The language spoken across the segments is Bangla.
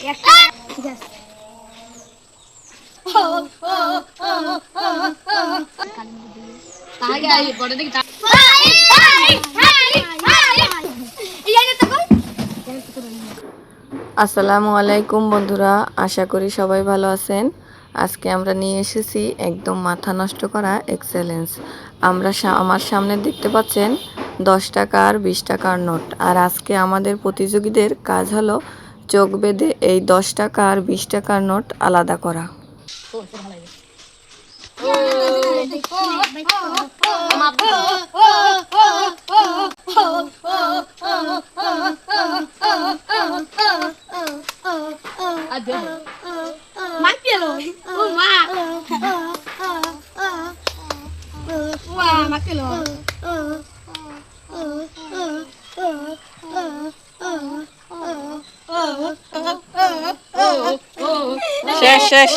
ঠিক আছে। আসসালামু আলাইকুম বন্ধুরা, আশা করি সবাই ভালো আছেন। আজকে আমরা নিয়ে এসেছি একদম মাথা নষ্ট করা এক চ্যালেঞ্জ। আমার সামনে দেখতে পাচ্ছেন 10 টাকা আর 20 টাকার নোট। আর আজকে আমাদের প্রতিযোগীদের কাজ হলো চোখ বেঁধে এই 10 টাকা আর 20 টাকার নোট আলাদা করা। শেষ শেষ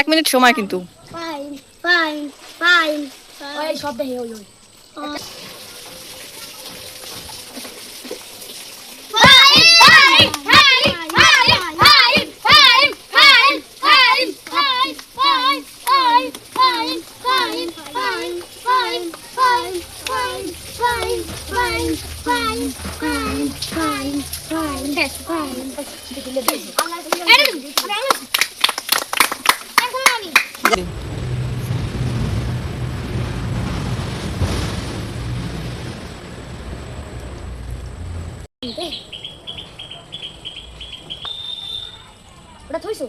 এক মিনিট সময় কিন্তু ওটা থইছো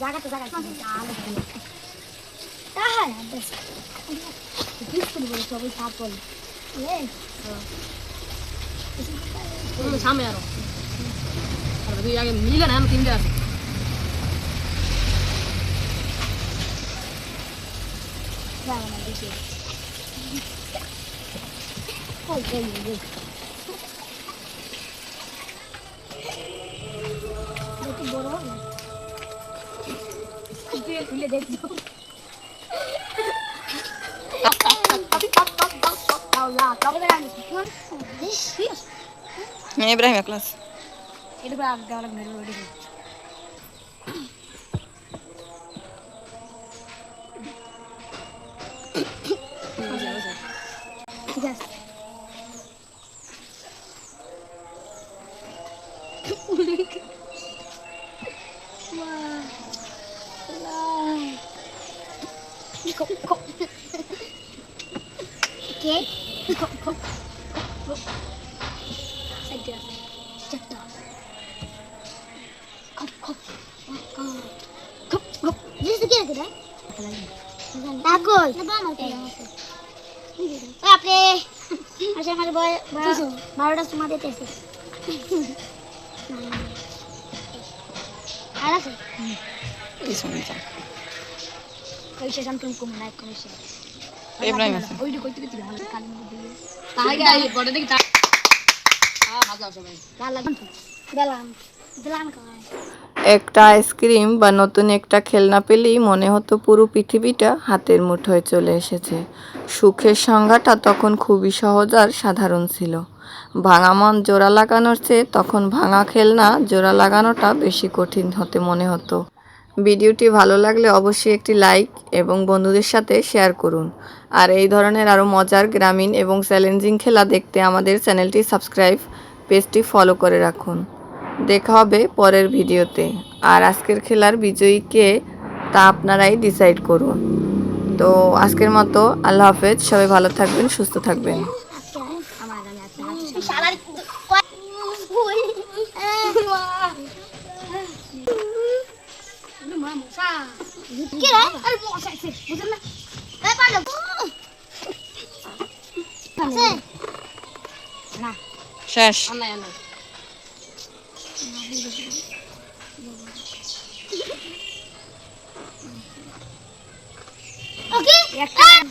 জায়গা তো জায়গা সবাই সাপ বলে সামনে আরো আগে মিলে না আমি তিনটে আছে বড় খুলে দেখছো ইব্রাহিম ক্লাস এটা দেওয়া লাগবে ঠিক আছে বারোটার সময় দিতেছে আর আছে ইব্রাহিম আছে একটা আইসক্রিম বা নতুন একটা খেলনা পেলেই মনে হতো পুরো পৃথিবীটা হাতের মুঠোয় চলে এসেছে। সুখের সংজ্ঞাটা তখন খুবই সহজ আর সাধারণ ছিল। ভাঙা মন জোড়া লাগানোর চেয়ে তখন ভাঙা খেলনা জোড়া লাগানোটা বেশি কঠিন হতে মনে হতো। ভিডিওটি ভালো লাগলে অবশ্যই একটি লাইক এবং বন্ধুদের সাথে শেয়ার করুন। আর এই ধরনের আরও মজার গ্রামীণ এবং চ্যালেঞ্জিং খেলা দেখতে আমাদের চ্যানেলটি সাবস্ক্রাইব পেজটি ফলো করে রাখুন। দেখা হবে পরের ভিডিওতে। আর আজকের খেলার বিজয়ী কে তা আপনারাই ডিসাইড করুন। তো আজকের মতো আল্লাহ হাফেজ। সবাই ভালো থাকবেন, সুস্থ থাকবেন। শেষ। Okay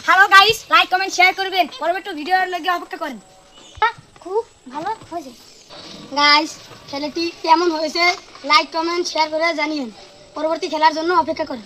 hello guys, like comment share করবেন, পরবর্তী ভিডিওর লাগি অপেক্ষা করেন। খুব ভালো হয়েছে গাইস, খেলাটি কেমন হয়েছে লাইক কমেন্ট শেয়ার করে জানিয়েন, পরবর্তী খেলার জন্য অপেক্ষা করেন।